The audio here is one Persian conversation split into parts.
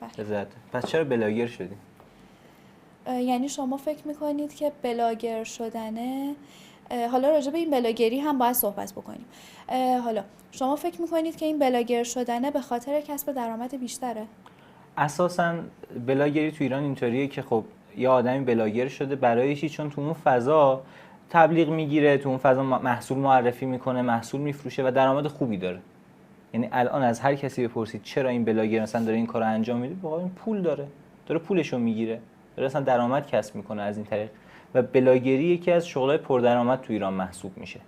بله. پس چرا بلاگر شدی؟ یعنی شما فکر میکنید که بلاگر شدنه، حالا راجع به این بلاگری هم باید صحبت بکنیم. حالا شما فکر میکنید که این بلاگر شدنه به خاطر کسب درآمد بیشتره؟ اساساً بلاگری تو ایران اینطوریه که خب یه آدمی بلاگر شده برای چی؟ چون تو اون فضا تبلیغ میگیره، تو اون فضا محصول معرفی میکنه، محصول میفروشه و درآمد خوبی داره. یعنی الان از هر کسی بپرسید چرا این بلاگر مثلا داره این کارو انجام میده، واقعا این پول داره پولشو میگیره، داره مثلا درآمد کسب میکنه از این طریق. و بلاگری یکی از شغلای پردرآمد تو ایران محسوب میشه.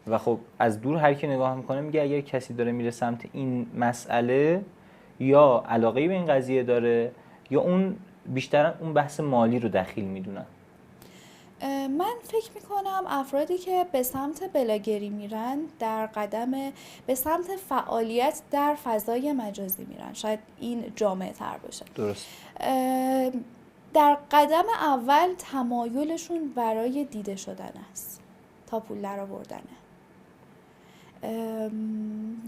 و خب از دور هر کی نگاه میکنه میگه اگر کسی داره میره سمت این مسئله، یا علاقه به این قضیه داره یا اون بیشتر اون بحث مالی رو دخیل میدونن. من فکر میکنم افرادی که به سمت بلاگری میرن به سمت فعالیت در فضای مجازی میرن، شاید این جامعه تر باشه. درست. در قدم اول تمایلشون برای دیده شدن است تا پول درآوردنه.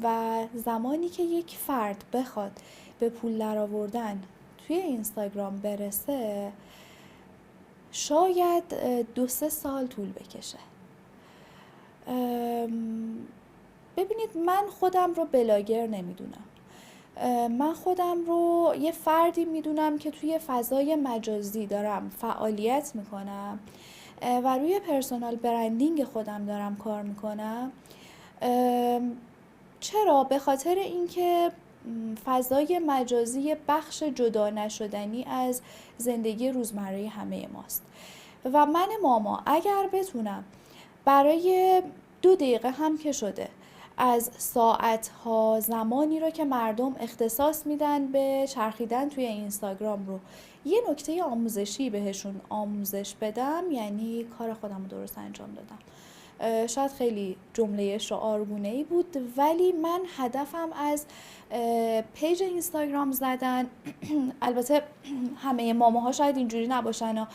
و زمانی که یک فرد بخواد به پول درآوردن توی اینستاگرام برسه، شاید 2-3 سال طول بکشه. ببینید، من خودم رو بلاگر نمیدونم. من خودم رو یه فردی میدونم که توی فضای مجازی دارم فعالیت میکنم و روی پرسونال برندینگ خودم دارم کار میکنم. چرا؟ به خاطر اینکه فضای مجازی بخش جدا نشدنی از زندگی روزمره همه ماست و من ماما اگر بتونم برای 2 دقیقه هم که شده از ساعتها زمانی رو که مردم اختصاص میدن به چرخیدن توی اینستاگرام رو یه نکته آموزشی بهشون آموزش بدم، یعنی کار خودم رو درست انجام دادم. شاید خیلی جمله شعارگونه‌ای بود، ولی من هدفم از پیج اینستاگرام زدن البته همه ماماها شاید اینجوری نباشن،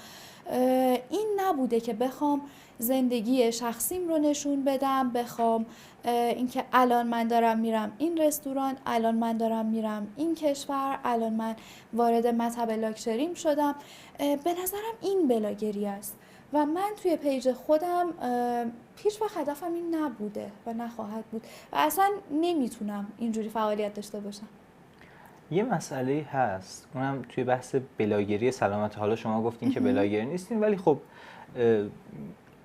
این نبوده که بخوام زندگی شخصیم رو نشون بدم، بخوام اینکه الان من دارم میرم این رستوران، الان من دارم میرم این کشور، الان من وارد مطب لاکچریم شدم. به نظرم این بلاگری است و من توی پیج خودم هیچ وقت هدفم این نبوده و نخواهد بود و اصلا نمیتونم اینجوری فعالیت داشته باشم. یه مسئله هست، اونم توی بحث بلاگری سلامت. حالا شما گفتین که بلاگر نیستین، ولی خب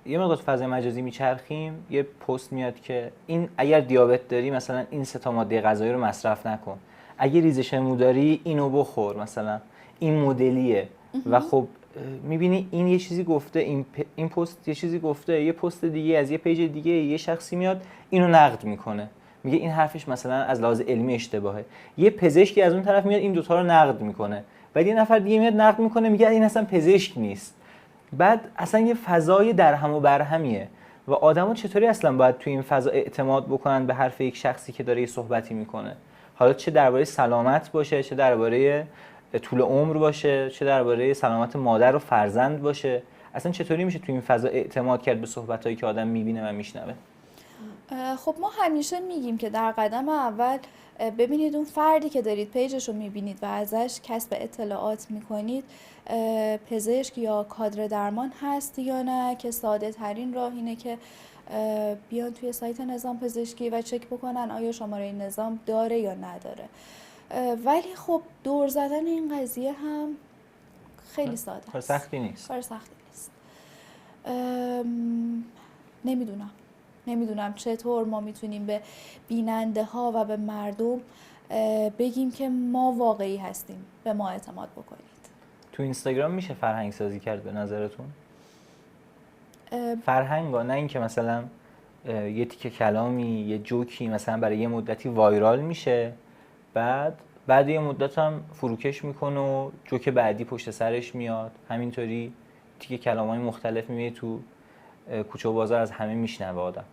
یه مقدار فضای مجازی میچرخیم، یه پست میاد که این اگر دیابت داری مثلا این 3 ماده غذایی رو مصرف نکن، اگه ریزش مو داری اینو بخور، مثلا این مدلیه. و خب میبینی این یه چیزی گفته، این پست یه چیزی گفته، یه پست دیگه از یه پیج دیگه یه شخصی میاد اینو نقد میکنه، میگه این حرفش مثلا از لحاظ علمی اشتباهه. یه پزشکی از اون طرف میاد این دوتا رو نقد میکنه، بعد یه نفر دیگه میاد نقد میکنه میگه این اصلا پزشک نیست. بعد اصلا یه فضای درهم و برهمیه و آدما چطوری اصلا باید توی این فضا اعتماد بکنن به حرف یک شخصی که داره یه صحبتی میکنه، حالا چه درباره سلامت باشه، چه درباره طول عمر باشه، چه درباره سلامت مادر و فرزند باشه. اصلا چطوری میشه توی این فضا اعتماد کرد به صحبتایی که آدم میبینه و میشنوه؟ خب ما همیشه میگیم که در قدم اول ببینید اون فردی که دارید پیجش رو میبینید و ازش کسب اطلاعات میکنید پزشک یا کادر درمان هست یا نه، که ساده ترین راه اینه که بیان توی سایت نظام پزشکی و چک بکنن آیا شماره نظام داره یا نداره. ولی خب دور زدن این قضیه هم خیلی ساده است. کار سختی نیست. کار سختی نیست. نمیدونم چطور ما میتونیم به بیننده ها و به مردم بگیم که ما واقعی هستیم، به ما اعتماد بکنید. تو اینستاگرام میشه فرهنگ سازی کرد به نظرتون؟ فرهنگا، نه اینکه مثلا یه تیکه کلامی، یه جوکی مثلا برای یه مدتی وایرال میشه، بعد یه مدت هم فروکش میکنه و جوک بعدی پشت سرش میاد، همینطوری تیکه کلامای مختلف میبینی تو کوچه و بازار از همه میشنوه آدم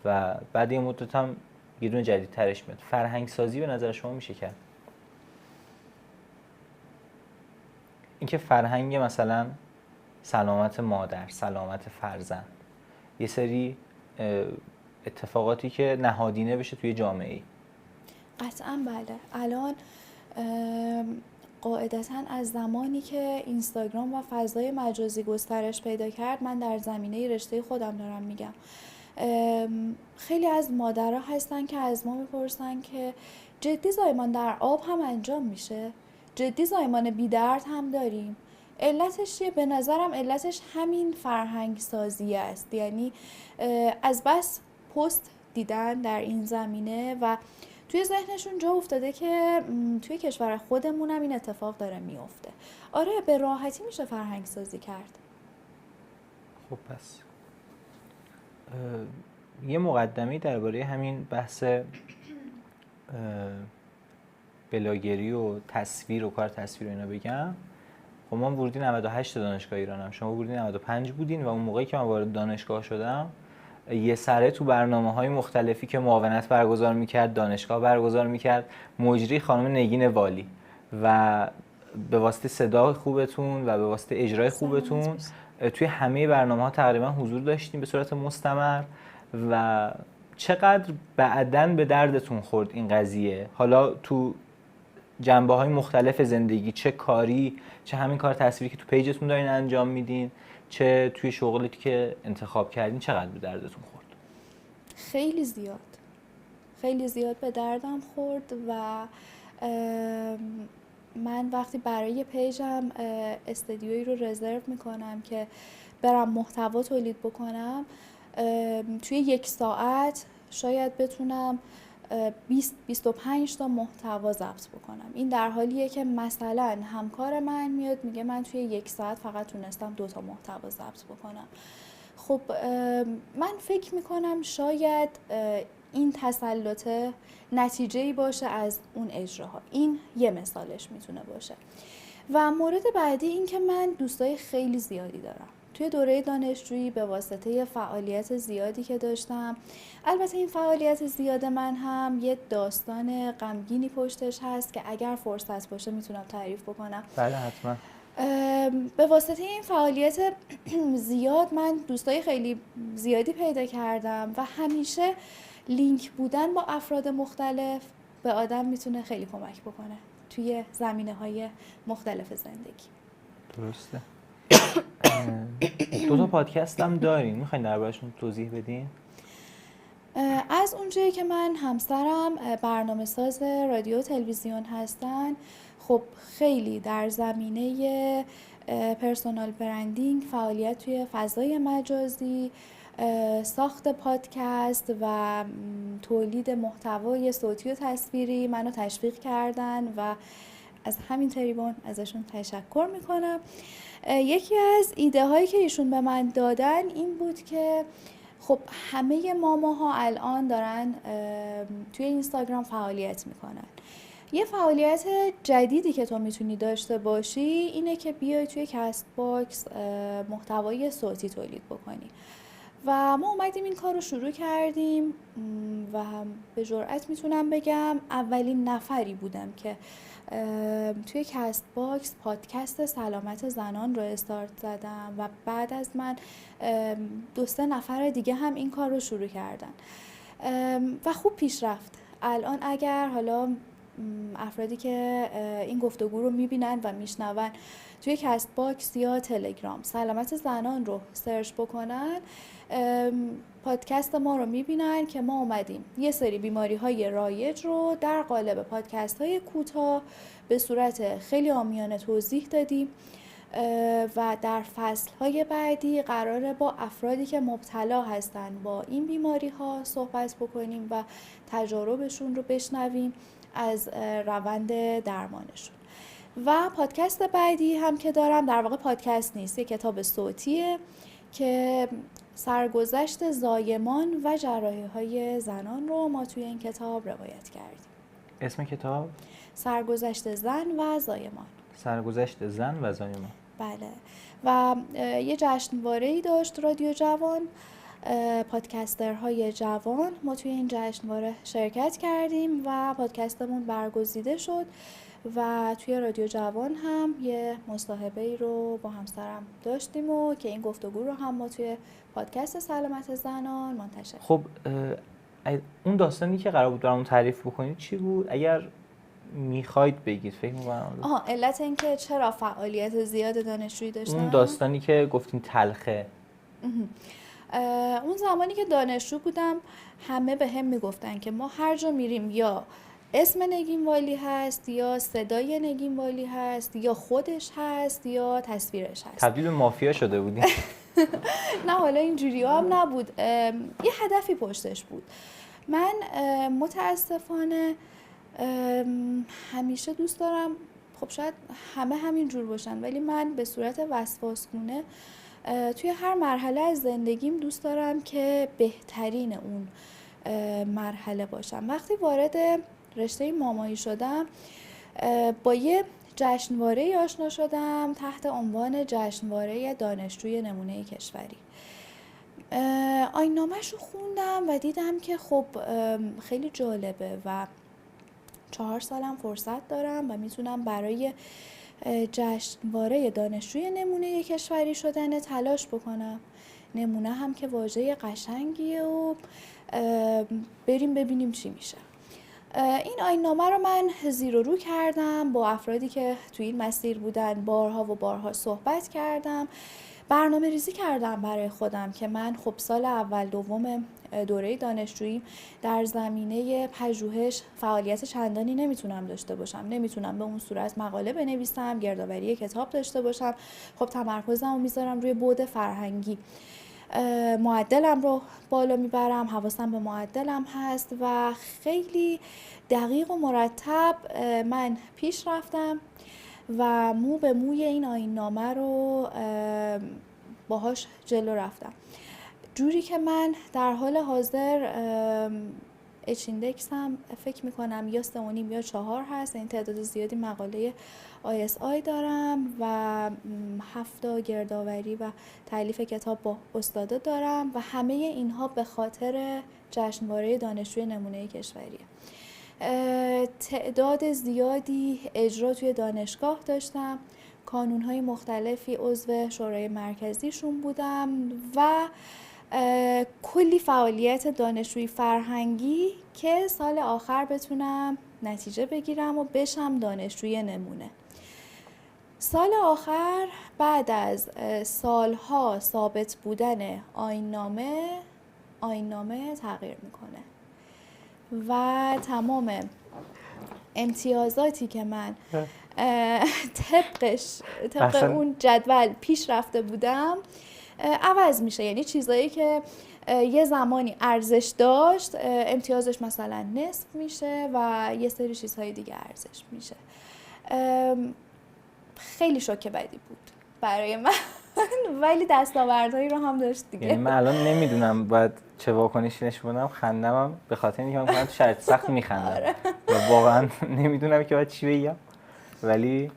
و بعد یه مدت هم یه دونه جدیدترش میاد. فرهنگ سازی به نظر شما میشه کرد؟ اینکه فرهنگ مثلا سلامت مادر، سلامت فرزند، یه سری اتفاقاتی که نهادینه بشه توی جامعه ای. قطعا بله. الان قاعدتاً از زمانی که اینستاگرام و فضای مجازی گسترش پیدا کرد، من در زمینه رشته خودم دارم میگم، خیلی از مادرها هستن که از ما میپرسن که جدی زایمان در آب هم انجام میشه؟ جدی زایمان بی‌درد هم داریم؟ علتش چیه؟ به نظرم علتش همین فرهنگ سازی است. یعنی از بس پست دیدن در این زمینه و توی ذهنشون جا افتاده که توی کشور خودمون هم این اتفاق داره میفته. آره، به راحتی میشه فرهنگ سازی کرد. خب پس یه مقدمه درباره همین بحث بلاگری و تصویر و کار تصویر و اینا بگم. خب من ورودی 98 دانشگاه ایرانم، شما ورودی 95 بودین و اون موقعی که من وارد دانشگاه شدم یه سره تو برنامه‌های مختلفی که معاونت برگزار می‌کرد، دانشگاه برگزار می‌کرد، مجری خانم نگین والی و به واسطه صدا خوبتون و به واسطه اجرای خوبتون توی همه برنامه‌ها تقریبا حضور داشتیم به صورت مستمر و چقدر بعداً به دردتون خورد این قضیه، حالا تو جنبه‌های مختلف زندگی، چه کاری، چه همین کار تصویری که تو پیجتون دارین انجام میدین، چه توی شغلی که انتخاب کردین، چقدر به دردتون خورد؟ خیلی زیاد، خیلی زیاد به دردم خورد و من وقتی برای پیجم استدیویی رو رزرو میکنم که برم محتوا تولید بکنم، توی 1 ساعت شاید بتونم 20-25 تا محتوا ضبط بکنم. این در حالیه که مثلا همکار من میاد میگه من توی 1 ساعت فقط تونستم 2 تا محتوا ضبط بکنم. خب من فکر میکنم شاید این تسلط نتیجه‌ای باشه از اون اجراها. این یه مثالش میتونه باشه. و مورد بعدی این که من دوستای خیلی زیادی دارم. توی دوره دانشجویی به واسطه فعالیت زیادی که داشتم، البته این فعالیت زیاد من هم یه داستان غمگینی پشتش هست که اگر فرصت باشه میتونم تعریف بکنم. بله حتما. به واسطه این فعالیت زیاد من دوستای خیلی زیادی پیدا کردم و همیشه لینک بودن با افراد مختلف به آدم میتونه خیلی کمک بکنه توی زمینه‌های مختلف زندگی. درسته. 2 تا پادکست هم دارین، میخواین دربارشون توضیح بدین؟ از اونجایی که من همسرم برنامه ساز رادیو و تلویزیون هستن، خب خیلی در زمینه پرسونال برندینگ، فعالیت توی فضای مجازی، ساخت پادکست و تولید محتوای صوتی و تصویری منو تشویق کردن و از همین تریبون ازشون تشکر میکنم. یکی از ایده هایی که ایشون به من دادن این بود که خب همه ماماها الان دارن توی اینستاگرام فعالیت میکنن. یه فعالیت جدیدی که تو میتونی داشته باشی اینه که بیای توی کست باکس محتوای صوتی تولید بکنی و ما اومدیم این کار رو شروع کردیم و به جرئت میتونم بگم اولین نفری بودم که توی کست باکس پادکست سلامت زنان رو استارت زدم و بعد از من 2-3 نفر دیگه هم این کار رو شروع کردن و خوب پیش رفت. الان اگر حالا افرادی که این گفتگو رو میبینن و میشنون توی کست باکس یا تلگرام سلامت زنان رو سرچ بکنن، پادکست ما رو میبینن که ما اومدیم یه سری بیماری‌های رایج رو در قالب پادکست‌های کوتاه به صورت خیلی عامیانه توضیح دادیم و در فصل‌های بعدی قراره با افرادی که مبتلا هستن با این بیماری‌ها صحبت بکنیم و تجاربشون رو بشنویم از روند درمانشون. و پادکست بعدی هم که دارم در واقع پادکست نیست، یه کتاب صوتیه که سرگذشت زایمان و جراحی‌های زنان رو ما توی این کتاب روایت کردیم. اسم کتاب؟ سرگذشت زن و زایمان. سرگذشت زن و زایمان. بله. و یه جشنواره‌ای داشت رادیو جوان، پادکسترهای جوان. ما توی این جشنواره شرکت کردیم و پادکستمون برگزیده شد و توی رادیو جوان هم یه مصاحبه‌ای رو با همسرم داشتیم و که این گفتگو رو هم ما توی پادکست سلامت زنان منتشر. خب اون داستانی که قرار بود برامون تعریف بکنید چی بود؟ اگر میخواید بگید فکر می‌کنم. علت این که چرا فعالیت زیاد دانشجویی داشتم؟ اون داستانی که گفتین تلخه. اون زمانی که دانشجو بودم همه به هم میگفتن که ما هر جا میریم یا اسم نگین والی هست یا صدای نگین والی هست یا خودش هست یا تصویرش هست. تبدیل به مافیا شده بودین؟ نه حالا اینجوری هم نبود، یه هدفی پشتش بود. من متاسفانه همیشه دوست دارم، خب شاید همه همین جور باشن، ولی من به صورت وسواسگونه توی هر مرحله از زندگیم دوست دارم که بهترین اون مرحله باشم. وقتی وارد رشته مامایی شدم با یه جشنواره آشنا شدم تحت عنوان جشنواره دانشجوی نمونه کشوری. آیین‌نامه‌ش رو خوندم و دیدم که خب خیلی جالبه و 4 سالم فرصت دارم و میتونم برای جشنواره دانشجوی نمونه کشوری شدن تلاش بکنم. نمونه هم که واژه قشنگیه و بریم ببینیم چی میشه. این آیین‌نامه رو من زیر و رو کردم، با افرادی که توی این مسیر بودن بارها و بارها صحبت کردم، برنامه ریزی کردم برای خودم که من خب سال اول دوم دوره دانشجویی در زمینه پژوهش فعالیت چندانی نمیتونم داشته باشم، نمیتونم به اون صورت مقاله بنویسم، گردآوری کتاب داشته باشم. خب تمرکزمو میذارم روی بعد فرهنگی، معدلم رو بالا میبرم، حواسم به معدلم هست و خیلی دقیق و مرتب من پیش رفتم و مو به موی این آیین‌نامه رو باهاش جلو رفتم، جوری که من در حال حاضر اچیندکس هم فکر میکنم یا 3.5 یا 4 هست، این تعداد زیادی مقاله ISI دارم و 7 گردآوری و تالیف کتاب با استادا دارم و همه اینها به خاطر جشنواره دانشجوی نمونه کشوریه. تعداد زیادی اجرا توی دانشگاه داشتم، کانون‌های مختلفی عضو شورای مرکزیشون بودم و کلی فعالیت دانشجویی فرهنگی که سال آخر بتونم نتیجه بگیرم و بشم دانشجوی نمونه. سال آخر بعد از سالها ثابت بودن آیین‌نامه تغییر میکنه و تمام امتیازاتی که من طبق اون جدول پیش رفته بودم عوض میشه. یعنی چیزایی که یه زمانی ارزش داشت امتیازش مثلا نصف میشه و یه سری چیزهای دیگه ارزش میشه. خیلی شوکه بدی بود برای من ولی دستاوردهایی رو هم داشت دیگه. یعنی من الان نمیدونم باید چه واکنشی نشون بدم، خندمم به خاطر اینکه من میگم تو شرط سخت میخندم و واقعا نمیدونم که باید چی بگم، ولی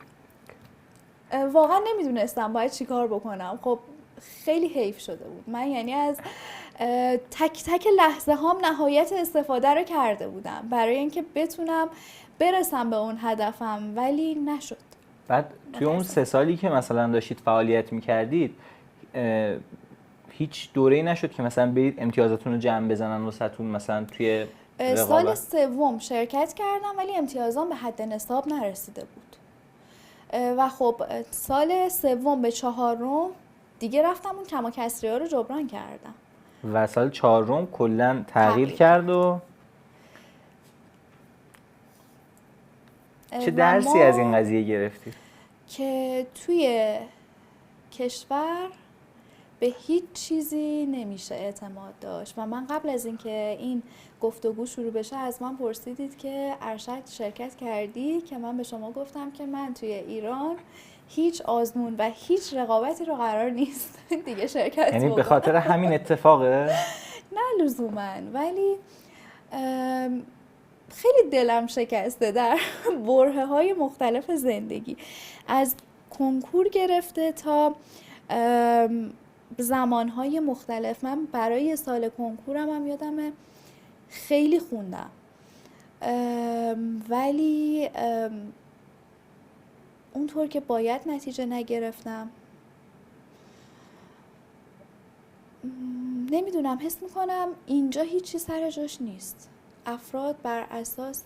واقعا نمیدونستم باید چی کار بکنم. خب خیلی حیف شده بود. من یعنی از تک تک لحظه هام نهایت استفاده رو کرده بودم برای اینکه بتونم برسم به اون هدفم، ولی نشد. بعد توی اون 3 سالی که مثلا داشتید فعالیت میکردید هیچ دوره‌ای نشد که مثلا برید امتیازاتون رو جمع بزنن واسهتون مثلا توی رقابت؟ سال سوم شرکت کردم ولی امتیازام به حد نصاب نرسیده بود و خب سال سوم به 4م دیگه رفتم اون کم و کسری‌ها رو جبران کردم و سال 4م کلا تغییر کرد و چه درسی از این قضیه گرفتید؟ که توی کشور به هیچ چیزی نمیشه اعتماد داشت و من قبل از اینکه این گفتگو شروع بشه از من پرسیدید که ارشد شرکت کردی، که من به شما گفتم که من توی ایران هیچ آزمون و هیچ رقابتی رو قرار نیست دیگه شرکت یعنی بکنم. به خاطر همین اتفاقه؟ نه لزوماً، ولی خیلی دلم شکسته در برهه‌های مختلف زندگی، از کنکور گرفته تا زمانهای مختلف. من برای سال کنکورم هم یادمه خیلی خوندم ولی اونطور که باید نتیجه نگرفتم. نمیدونم، حس میکنم اینجا هیچی سر جاش نیست. افراد بر اساس